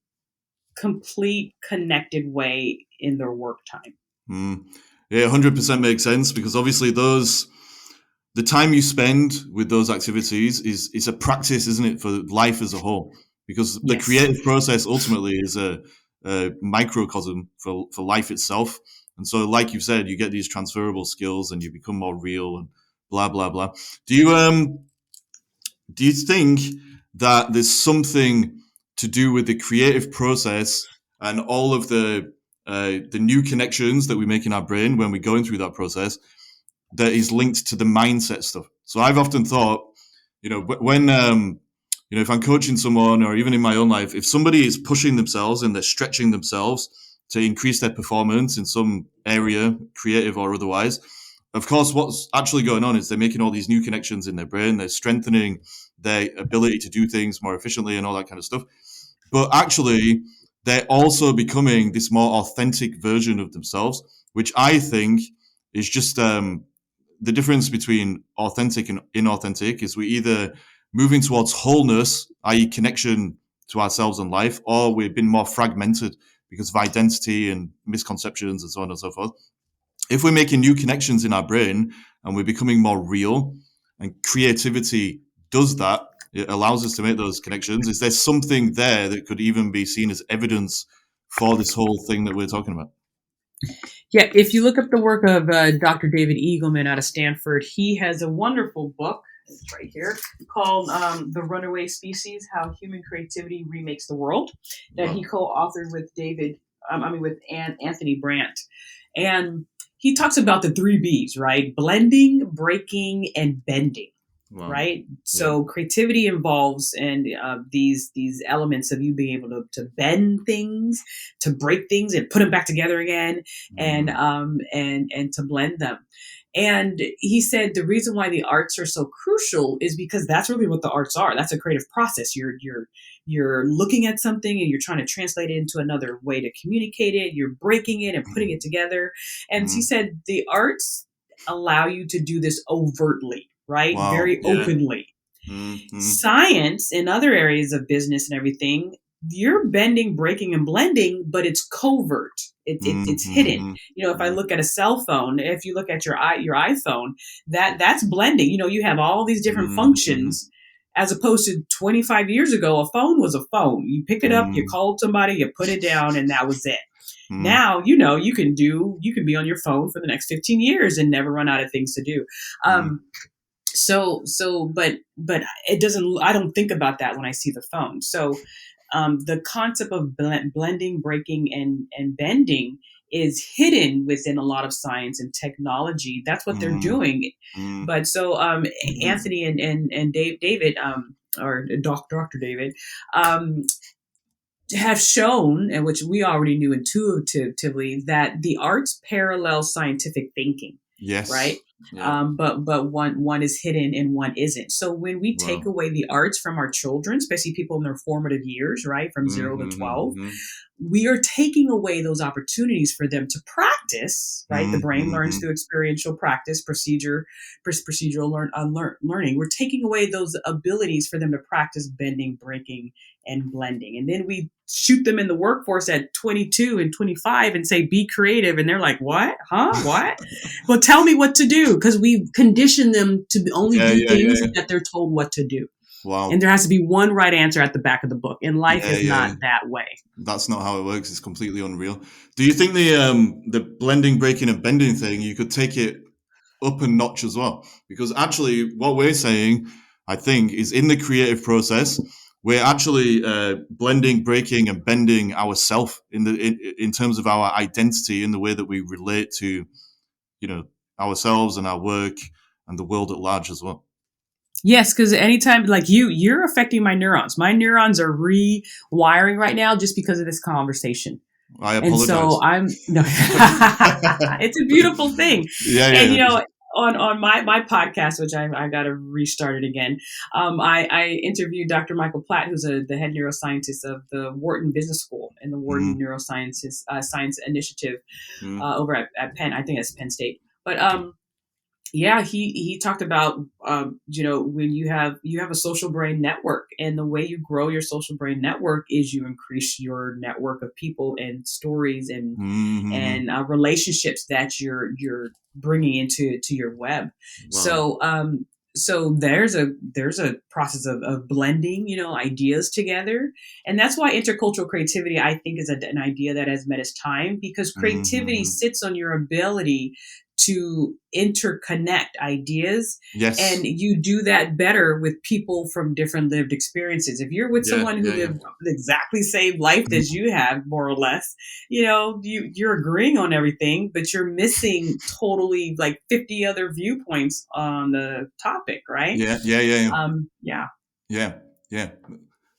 complete, connected way in their work time. Mm. Yeah, 100% makes sense, because obviously the time you spend with those activities is a practice, isn't it, for life as a whole? Because the Yes. creative process ultimately is a microcosm for life itself. And so, like you've said, you get these transferable skills and you become more real and blah blah blah. Do you do you think that there's something to do with the creative process and all of the new connections that we make in our brain when we're going through that process that is linked to the mindset stuff? So I've often thought, when if I'm coaching someone, or even in my own life, if somebody is pushing themselves and they're stretching themselves to increase their performance in some area, creative or otherwise, of course, what's actually going on is they're making all these new connections in their brain. They're strengthening their ability to do things more efficiently and all that kind of stuff. But actually, they're also becoming this more authentic version of themselves, which I think is just the difference between authentic and inauthentic is we either moving towards wholeness, i.e., connection to ourselves and life, or we've been more fragmented because of identity and misconceptions and so on and so forth. If we're making new connections in our brain and we're becoming more real, and creativity does that, it allows us to make those connections. Is there something there that could even be seen as evidence for this whole thing that we're talking about? Yeah, if you look up the work of Dr. David Eagleman out of Stanford, he has a wonderful book, it's right here, called The Runaway Species: How Human Creativity Remakes the World, that he Wow. co-authored with Anthony Brandt. And he talks about the three B's, right? Blending, breaking, and bending. Wow. Right, Yeah. so creativity involves and these elements of you being able to bend things, to break things and put them back together again, and Mm. to blend them. And he said the reason why the arts are so crucial is because that's really what the arts are. That's a creative process. You're looking at something and you're trying to translate it into another way to communicate it. You're breaking it and putting it together. And he Mm. said the arts allow you to do this overtly, right? Wow. Very Yeah. openly. Mm. Science in other areas of business and everything, you're bending, breaking, and blending, but it's covert. It's hidden. Mm. If I look at a cell phone, if you look at your iPhone, that's blending. You have all these different Mm. functions, as opposed to 25 years ago, a phone was a phone. You pick it up, you Mm. called somebody, you put it down, and that was it. Mm. Now, you can be on your phone for the next 15 years and never run out of things to do. Mm. But it doesn't, I don't think about that when I see the phone. So the concept of blending, breaking, and bending is hidden within a lot of science and technology. That's what they're Mm. doing. Mm. But so Anthony and David, or Dr. David, um, have shown, and which we already knew intuitively, that the arts parallel scientific thinking, Yes. right? Yeah. But one is hidden and one isn't. So when we take Wow. away the arts from our children, especially people in their formative years, right, from 0 to 12, Mm. we are taking away those opportunities for them to practice, right? The brain learns Mm. through experiential practice, procedural learning. We're taking away those abilities for them to practice bending, breaking, and blending. And then we shoot them in the workforce at 22 and 25 and say, be creative. And they're like, what? Huh? What? Well, tell me what to do, because we condition them to only Yeah. do Yeah. things Yeah. that they're told what to do. And Wow. there has to be one right answer at the back of the book. And life Yeah. is Yeah. not that way. That's not how it works. It's completely unreal. Do you think the blending, breaking, and bending thing, you could take it up a notch as well? Because actually, what we're saying, I think, is in the creative process, we're actually blending, breaking, and bending ourselves in terms of our identity, in the way that we relate to you know ourselves and our work and the world at large as well. Yes, because anytime, like you're affecting my neurons. My neurons are rewiring right now just because of this conversation. I And so apologize. I'm no, it's a beautiful thing. Yeah, And yeah. on my podcast, which I got to restart it again. I interviewed Dr. Michael Platt, who's the head neuroscientist of the Wharton Business School and the Wharton Mm, Neurosciences Science Initiative mm, over at Penn. I think it's Penn State. But Yeah, he talked about when you have a social brain network, and the way you grow your social brain network is you increase your network of people and stories Mm-hmm. and relationships that you're bringing into to your web. Wow. So there's a process of blending ideas together, and that's why intercultural creativity, I think, is an idea that has met its time, because creativity Mm-hmm. sits on your ability to interconnect ideas, Yes. and you do that better with people from different lived experiences. If you're with Yeah. someone who Yeah. Yeah. lived the exactly same life as you have, more or less, you're agreeing on everything, but you're missing totally like 50 other viewpoints on the topic, right? Yeah. Yeah. Yeah. Yeah. Yeah. Yeah.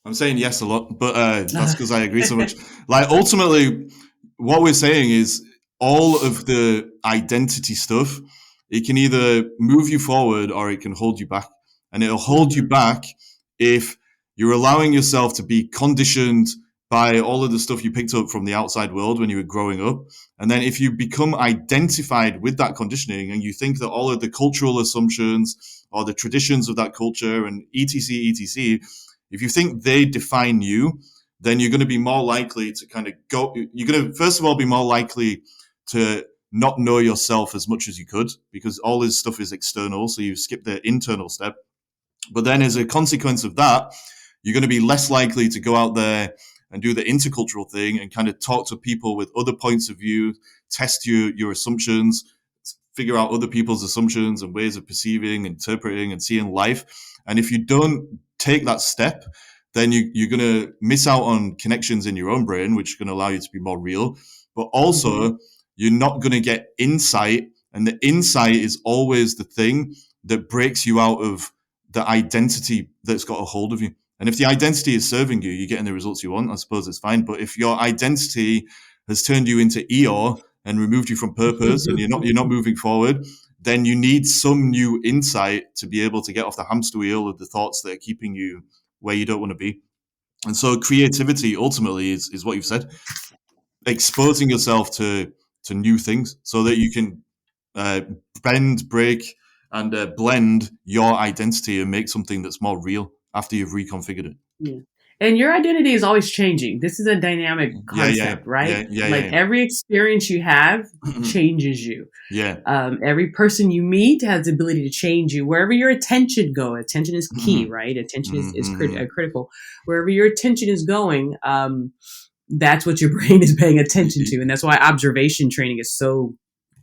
I'm saying yes a lot, but that's because I agree so much. Like ultimately, what we're saying is all of the identity stuff. It can either move you forward or it can hold you back, and it'll hold you Hmm. back if you're allowing yourself to be conditioned by all of the stuff you picked up from the outside world when you were growing up. And then if you become identified with that conditioning and you think that all of the cultural assumptions or the traditions of that culture and etc if you think they define you, then you're going to be more likely to kind of go. You're going to, first of all, be more likely to not know yourself as much as you could because all this stuff is external. So you skip the internal step. But then, as a consequence of that, you're going to be less likely to go out there and do the intercultural thing and kind of talk to people with other points of view, test your assumptions, figure out other people's assumptions and ways of perceiving, interpreting, and seeing life. And if you don't take that step, then you're going to miss out on connections in your own brain, which are going to allow you to be more real. But Hmm. also, you're not going to get insight. And the insight is always the thing that breaks you out of the identity that's got a hold of you. And if the identity is serving you, you're getting the results you want, I suppose it's fine. But if your identity has turned you into Eeyore and removed you from purpose and you're not moving forward, then you need some new insight to be able to get off the hamster wheel of the thoughts that are keeping you where you don't want to be. And so creativity ultimately is what you've said, exposing yourself to new things so that you can uh, bend, break, and blend your identity and make something that's more real after you've reconfigured it. Yeah. And your identity is always changing. This is a dynamic Yeah, yeah, concept, right? yeah, yeah, Like yeah, every experience you have yeah. changes you. Yeah. Every person you meet has the ability to change you. Wherever your attention goes, attention is key, Mhm. right? Attention is Mhm. critical. Wherever your attention is going, that's what your brain is paying attention to, and that's why observation training is so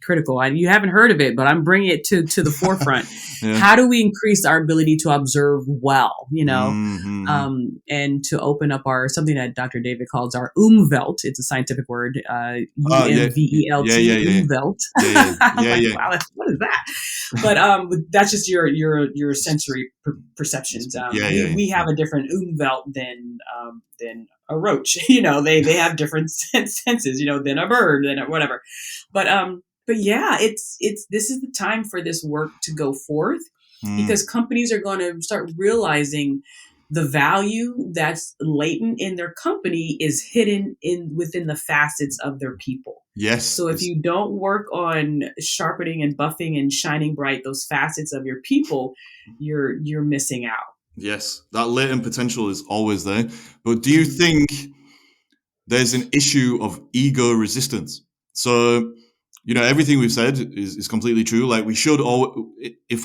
critical. You haven't heard of it, but I'm bringing it to the forefront. Yeah. How do we increase our ability to observe well? Mhm. And to open up our something that Dr. David calls our Umwelt. It's a scientific word, Oh, yeah. Yeah, Umvelt, yeah, yeah, yeah. Umwelt. Yeah, yeah. I was Yeah, like, yeah. wow, what is that? But that's just your sensory perceptions. Yeah, We yeah, we yeah. have a different Umwelt than a roach. They have different senses. Than a bird, than whatever. But yeah, it's this is the time for this work to go forth, because Mm. companies are going to start realizing the value that's latent in their company is hidden in within the facets of their people. Yes. So if you don't work on sharpening and buffing and shining bright those facets of your people, you're missing out. Yes. That latent potential is always there. But do you Mm-hmm. think there's an issue of ego resistance? So, everything we've said is completely true. Like we should all, if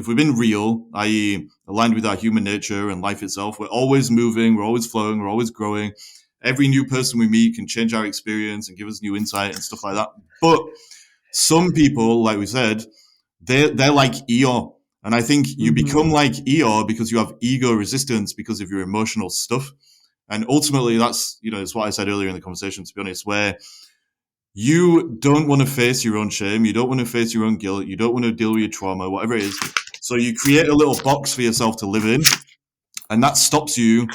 we've been real, i.e., aligned with our human nature and life itself, we're always moving, we're always flowing, we're always growing. Every new person we meet can change our experience and give us new insight and stuff like that. But some people, like we said, they're like Eeyore. And I think you Mm-hmm. become like Eeyore because you have ego resistance because of your emotional stuff. And ultimately, it's what I said earlier in the conversation, to be honest, where you don't want to face your own shame, you don't want to face your own guilt, you don't want to deal with your trauma, whatever it is. So you create a little box for yourself to live in, and that stops you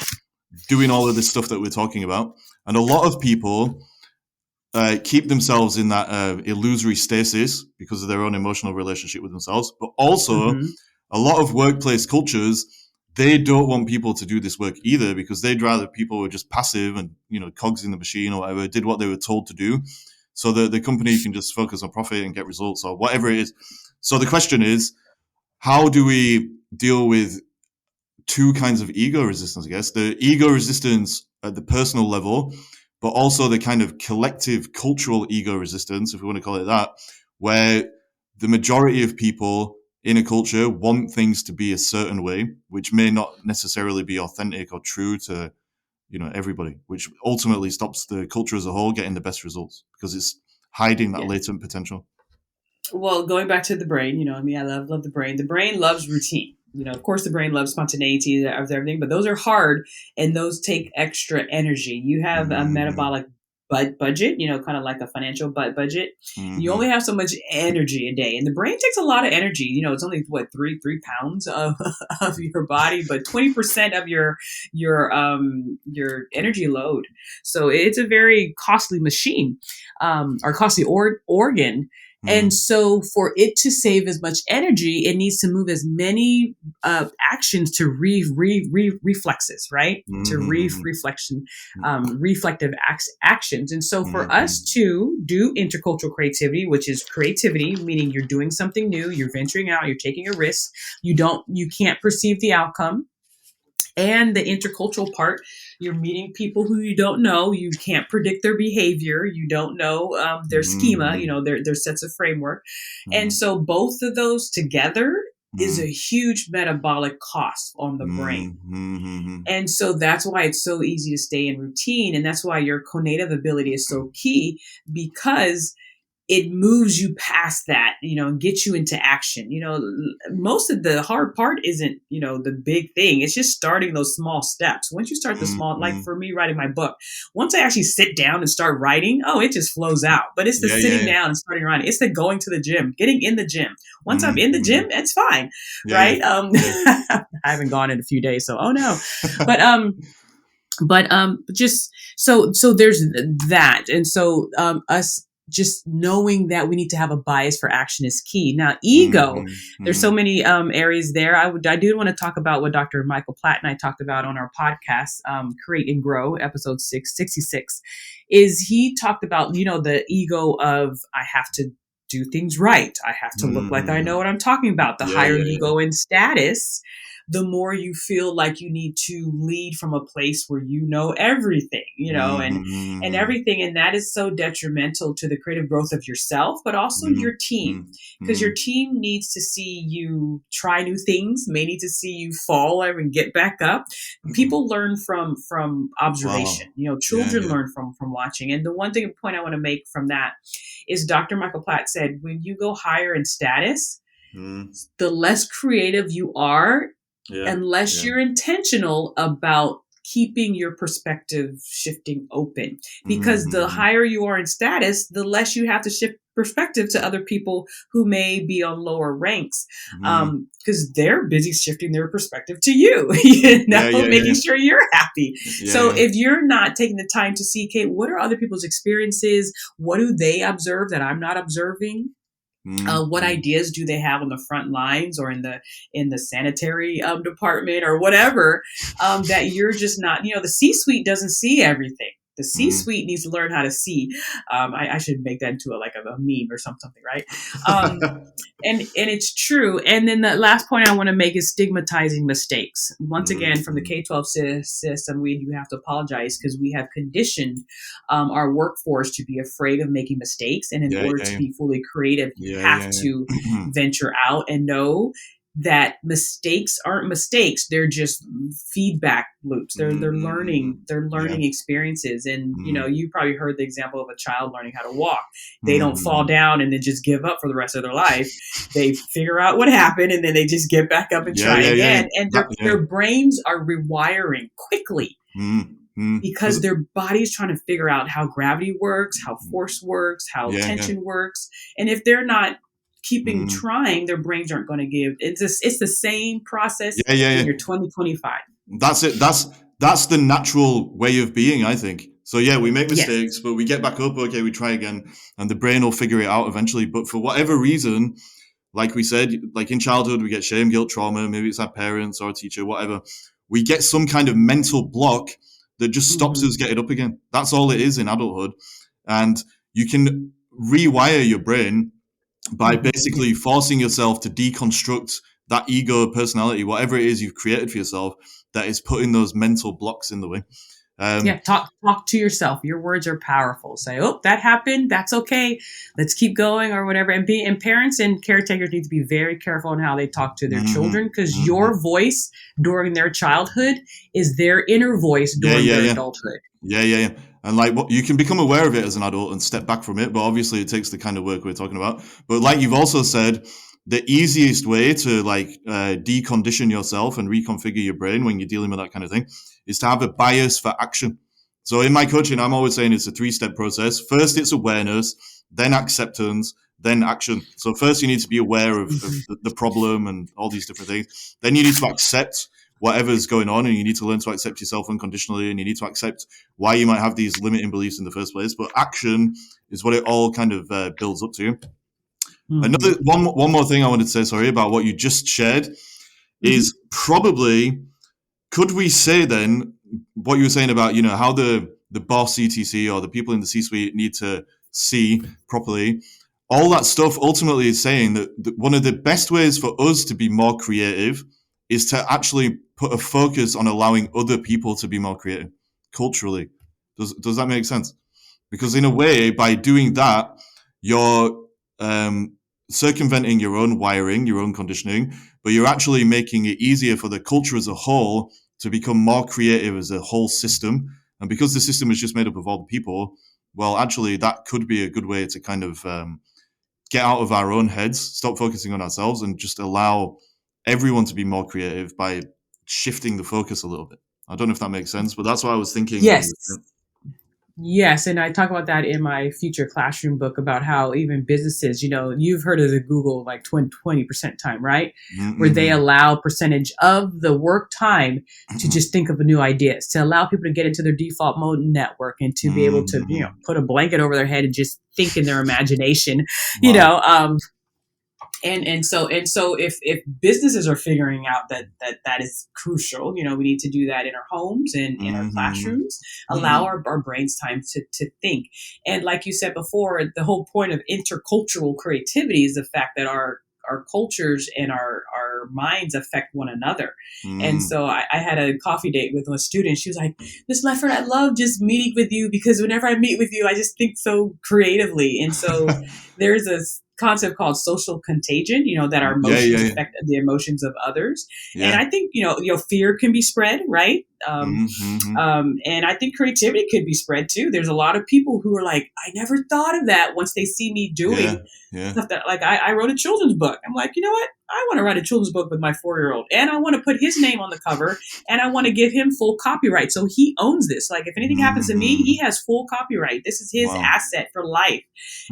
doing all of this stuff that we're talking about. And a lot of people keep themselves in that illusory stasis because of their own emotional relationship with themselves. But also, Mm-hmm. a lot of workplace cultures, they don't want people to do this work either because they'd rather people were just passive and cogs in the machine or whatever, did what they were told to do. so the company can just focus on profit and get results or whatever it is. So the question is, how do we deal with two kinds of ego resistance, I guess? The ego resistance at the personal level, but also the kind of collective cultural ego resistance, if we want to call it that, where the majority of people in a culture want things to be a certain way, which may not necessarily be authentic or true to, everybody, which ultimately stops the culture as a whole getting the best results because it's hiding that Yeah. latent potential. Well, going back to the brain, I love the brain. The brain loves routine. Of course, the brain loves spontaneity of everything, but those are hard and those take extra energy. You have a Mm-hmm. metabolic budget, kind of like a financial budget. You Mm-hmm. only have so much energy a day, and the brain takes a lot of energy. It's only what three pounds of of your body, but 20% of your energy load. So it's a very costly machine, or costly organ. And Mm-hmm. so, for it to save as much energy, it needs to move as many actions to reflexes, right? To Mm-hmm. reflection, reflective actions. And so, for us Mm-hmm. to do intercultural creativity, which is creativity, meaning you're doing something new, you're venturing out, you're taking a risk, you can't perceive the outcome. And the intercultural part, you're meeting people who you don't know. You can't predict their behavior. You don't know their schema, Mm-hmm. their sets of framework. And Mm-hmm. so both of those together is a Mm-hmm. huge metabolic cost on the brain. Mm-hmm. And so that's why it's so easy to stay in routine. And that's why your conative ability is so key, because it moves you past that, and gets you into action. Most of the hard part isn't, the big thing. It's just starting those small steps. Once you start the small, like Mm-hmm. for me writing my book, once I actually sit down and start writing, oh, it just flows out. But it's the Yeah, yeah, sitting yeah. down and starting writing. It's the going to the gym, getting in the gym. Once I'm in the Mm-hmm. gym, it's fine. Yeah, yeah, Right. yeah. I haven't gone in a few days, so, oh no. But, just so there's that. And so us just knowing that we need to have a bias for action is key. Now, ego, there's so Mm-hmm. many areas there. I do want to talk about what Dr. Michael Platt and I talked about on our podcast, Create and Grow, episode 666, is he talked about, the ego of, I have to do things right. I have to look like I know Mm-hmm. what I'm talking about. The Yeah, higher yeah, you yeah. go in status, the more you feel like you need to lead from a place where you know everything, and Mm-hmm. everything. And that is so detrimental to the creative growth of yourself, but also your team, because your Mm-hmm. team needs to see you try new things, may need to see you fall and get back up. People learn from observation. Wow. Yeah, Children yeah. learn from watching. And the point I want to make from that is Dr. Michael Platt said, when you go higher in status, Mm. the less creative you are, Yeah, unless yeah. you're intentional about keeping your perspective shifting open. Because the Mm-hmm. higher you are in status, the less you have to shift perspective to other people who may be on lower ranks, Mm-hmm. because they're busy shifting their perspective to you, Yeah, yeah, making yeah. sure you're happy. Yeah, So yeah. if you're not taking the time to see, okay, what are other people's experiences? What do they observe that I'm not observing? What Mm-hmm. ideas do they have on the front lines or in the sanitary department or whatever, that you're just not, the C-suite doesn't see everything. The Mm-hmm. C-suite needs to learn how to see. I should make that into a meme or something, right? Um, and it's true. And then the last point I want to make is stigmatizing mistakes. Once again, from the Mm-hmm. K-12 system, you have to apologize, because we have conditioned our workforce to be afraid of making mistakes. And in Yeah, order yeah, to yeah. be fully creative, you Yeah, have yeah, to yeah. venture out and know that mistakes aren't mistakes. They're just feedback loops. Mm-hmm. They're Yeah. learning experiences. And, Mm-hmm. you probably heard the example of a child learning how to walk. They don't fall Mm-hmm. down and then just give up for the rest of their life. They figure out what happened and then they just get back up and Yeah, try yeah, yeah, yeah. again. And That, yeah. their brains are rewiring quickly, Mm-hmm. because Because their body's trying to figure out how gravity works, how force works, how yeah, yeah. tension works. And if they're not keeping Mm. trying, their brains aren't going to give. It's the same process Yeah, yeah, when yeah. you're 2025. That's it. That's the natural way of being, I think. So yeah, we make Yes. mistakes, but we get back up. Okay, we try again, and the brain will figure it out eventually. But for whatever reason, like we said, like in childhood, we get shame, guilt, trauma. Maybe it's our parents or a teacher, whatever. We get some kind of mental block that just stops Mm-hmm. us getting up again. That's all it is in adulthood. And you can rewire your brain by basically forcing yourself to deconstruct that ego, personality, whatever it is you've created for yourself that is putting those mental blocks in the way. Talk to yourself. Your words are powerful. Say, oh, that happened. That's okay. Let's keep going, or whatever. And parents and caretakers need to be very careful in how they talk to their children, because your voice during their childhood is their inner voice during their adulthood. Yeah. And like, you can become aware of it as an adult and step back from it, but obviously it takes the kind of work we're talking about. But like you've also said, the easiest way to decondition yourself and reconfigure your brain when you're dealing with that kind of thing is to have a bias for action. So in my coaching, I'm always saying it's a 3-step process. First, it's awareness, then acceptance, then action. So first, you need to be aware of the problem and all these different things. Then you need to accept whatever's going on, and you need to learn to accept yourself unconditionally, and you need to accept why you might have these limiting beliefs in the first place. But action is what it all kind of builds up to. Another one more thing I wanted to say, about what you just shared is probably, could we say then what you were saying about, how the boss CTC or the people in the C-suite need to see properly, all that stuff ultimately is saying that one of the best ways for us to be more creative is to actually put a focus on allowing other people to be more creative culturally. Does that make sense? Because in a way, by doing that, you're circumventing your own wiring, your own conditioning, but you're actually making it easier for the culture as a whole to become more creative as a whole system. And because the system is just made up of all the people, well, actually, that could be a good way to kind of get out of our own heads, stop focusing on ourselves, and just allow everyone to be more creative by shifting the focus a little bit. I don't know if that makes sense, but that's what I was thinking. Yes. Yes, and I talk about that in my future classroom book about how even businesses, you've heard of the Google 20% time, right? Where they allow percentage of the work time to just think of new ideas, to allow people to get into their default mode network and to be able to, put a blanket over their head and just think in their imagination, And so if businesses are figuring out that is crucial, we need to do that in our homes and in our classrooms, allow our brains time to think. And like you said before, the whole point of intercultural creativity is the fact that our cultures and our minds affect one another. And so I had a coffee date with a student. She was like, Miss Letford, I love just meeting with you because whenever I meet with you, I just think so creatively. And so there's a concept called social contagion, that our emotions affect the emotions of others. And I think, fear can be spread, right? And I think creativity could be spread too. There's a lot of people who are like, I never thought of that once they see me doing stuff that, like, I wrote a children's book. I'm like, you know what? I want to write a children's book with my 4-year-old, and I want to put his name on the cover, and I want to give him full copyright. So he owns this. Like, if anything happens to me, he has full copyright. This is his asset for life.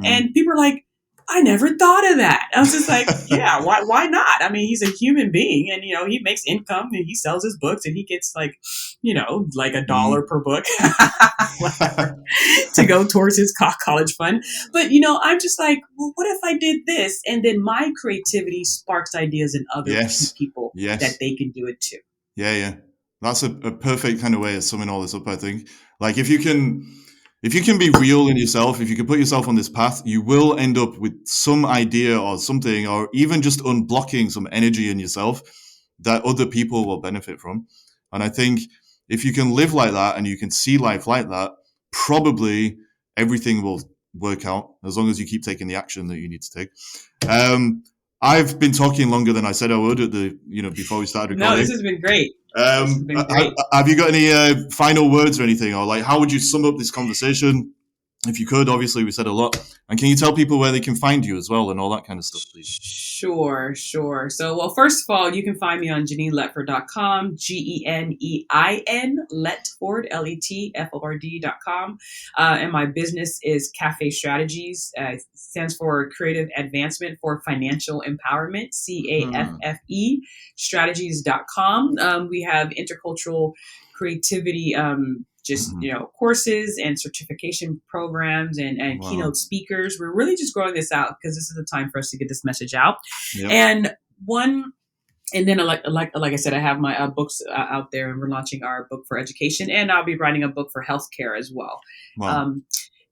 And people are like, I never thought of that. I was just like, yeah, why not? I mean, he's a human being, and, he makes income, and he sells his books, and he gets like $1 per book to go towards his college fund. But, I'm just like, well, what if I did this? And then my creativity sparks ideas in other people that they can do it too. Yeah. That's a perfect kind of way of summing all this up, I think. Like, if you can be real in yourself, if you can put yourself on this path, you will end up with some idea or something, or even just unblocking some energy in yourself that other people will benefit from. And I think if you can live like that and you can see life like that, probably everything will work out as long as you keep taking the action that you need to take. I've been talking longer than I said I would at before we started recording. No, this has been great. Have you got any final words or anything, or how would you sum up this conversation? If you could, obviously we said a lot. And can you tell people where they can find you as well and all that kind of stuff, please? Sure. So, well, first of all, you can find me on GeneinLetford.com, GENEIN Letford, LETFORD.com. And my business is Cafe Strategies. It stands for Creative Advancement for Financial Empowerment, CAFFE, strategies.com. We have Intercultural Creativity courses and certification programs and keynote speakers. We're really just growing this out because this is the time for us to get this message out. Yep. And then like I said, I have my books out there, and we're launching our book for education, and I'll be writing a book for healthcare as well.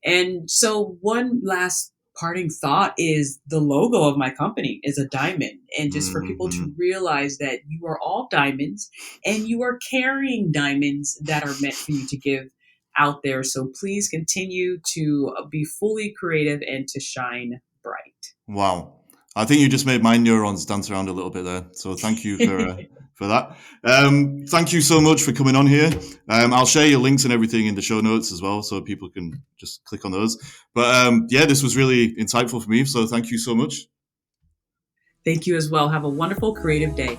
And so, one last parting thought is the logo of my company is a diamond. And just for people to Hmm. realize that you are all diamonds and you are carrying diamonds that are meant for you to give out there. So, please continue to be fully creative and to shine bright. Wow. I think you just made my neurons dance around a little bit there. So thank you for that. Thank you so much for coming on here. I'll share your links and everything in the show notes as well, so people can just click on those. But yeah, this was really insightful for me. So thank you so much. Thank you as well. Have a wonderful creative day.